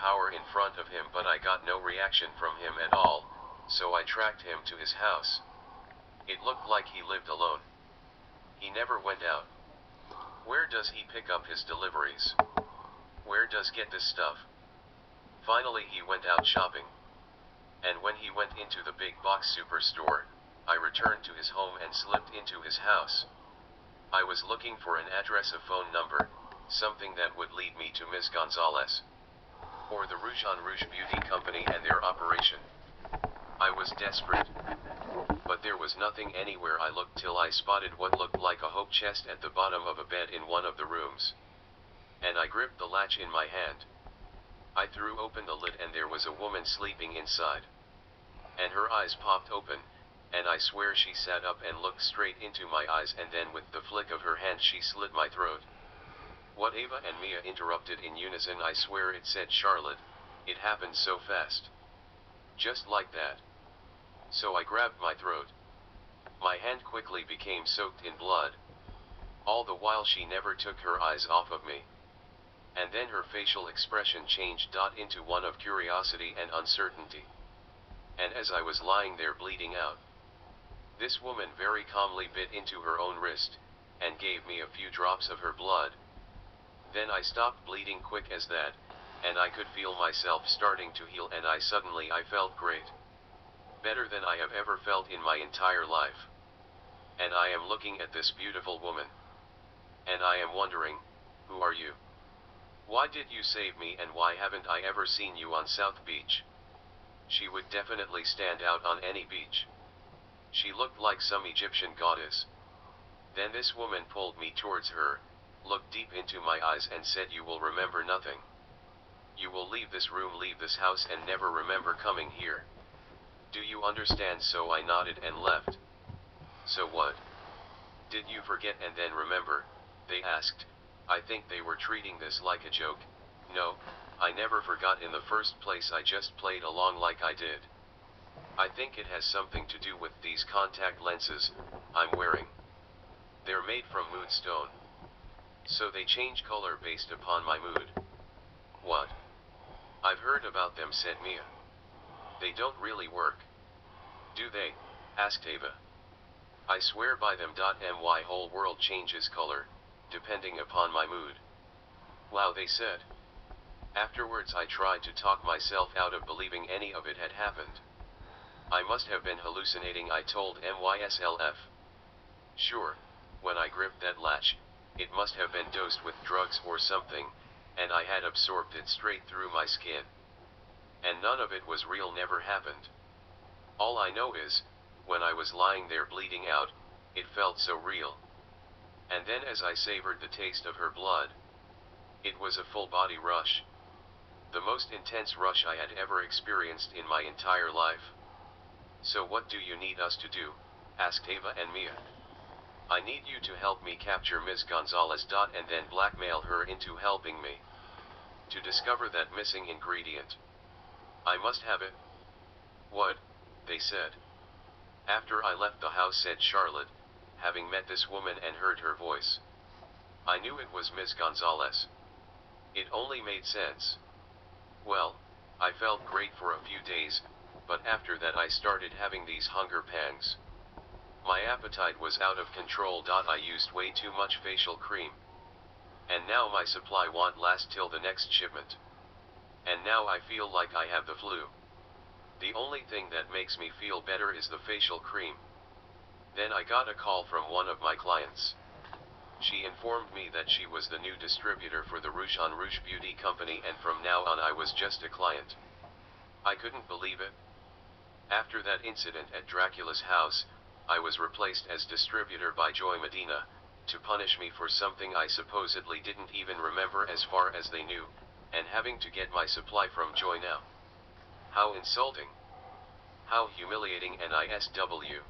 power in front of him, but I got no reaction from him at all, so I tracked him to his house. It looked like he lived alone. He never went out. Where does he pick up his deliveries? Where does get this stuff? Finally he went out shopping. And when he went into the big box superstore, I returned to his home and slipped into his house. I was looking for an address, a phone number, something that would lead me to Ms. Gonzalez, or the Rouge on Rouge Beauty Company and their operation. I was desperate. But there was nothing anywhere. I looked till I spotted what looked like a hope chest at the bottom of a bed in one of the rooms. And I gripped the latch in my hand. I threw open the lid and there was a woman sleeping inside. And her eyes popped open, and I swear she sat up and looked straight into my eyes, and then with the flick of her hand she slit my throat. What? Ava and Mia interrupted in unison. I swear it said Charlotte. It happened so fast. Just like that. So I grabbed my throat. My hand quickly became soaked in blood. All the while she never took her eyes off of me. And then her facial expression changed into one of curiosity and uncertainty. And as I was lying there bleeding out, this woman very calmly bit into her own wrist, and gave me a few drops of her blood. Then I stopped bleeding quick as that, and I could feel myself starting to heal, and I felt great. Better than I have ever felt in my entire life. And I am looking at this beautiful woman. And I am wondering, who are you? Why did you save me, and why haven't I ever seen you on South Beach? She would definitely stand out on any beach. She looked like some Egyptian goddess. Then this woman pulled me towards her, looked deep into my eyes and said, "You will remember nothing. You will leave this room, leave this house, and never remember coming here. Do you understand?" So I nodded and left. "So what? Did you forget and then remember?" they asked. I think they were treating this like a joke. No, I never forgot in the first place. I just played along like I did. I think it has something to do with these contact lenses I'm wearing. They're made from moonstone. So they change color based upon my mood. What? I've heard about them, said Mia. They don't really work. Do they? Asked Ava. I swear by them. My whole world changes color, depending upon my mood. Wow, they said. Afterwards I tried to talk myself out of believing any of it had happened. I must have been hallucinating, I told MYSLF. Sure, when I gripped that latch, it must have been dosed with drugs or something, and I had absorbed it straight through my skin. And none of it was real, never happened. All I know is, when I was lying there bleeding out, it felt so real. And then as I savored the taste of her blood, it was a full body rush. The most intense rush I had ever experienced in my entire life. So what do you need us to do? Asked Ava and Mia. I need you to help me capture Ms. Gonzalez. And then blackmail her into helping me. To discover that missing ingredient. I must have it. What? They said. After I left the house, said Charlotte, having met this woman and heard her voice. I knew it was Ms. Gonzalez. It only made sense. Well, I felt great for a few days, but after that I started having these hunger pangs. My appetite was out of control. I used way too much facial cream. And now my supply won't last till the next shipment. And now I feel like I have the flu. The only thing that makes me feel better is the facial cream. Then I got a call from one of my clients. She informed me that she was the new distributor for the Rouge on Rouge Beauty Company, and from now on I was just a client. I couldn't believe it. After that incident at Dracula's house, I was replaced as distributor by Joy Medina, to punish me for something I supposedly didn't even remember as far as they knew, and having to get my supply from Joy now. How insulting. How humiliating. NISW.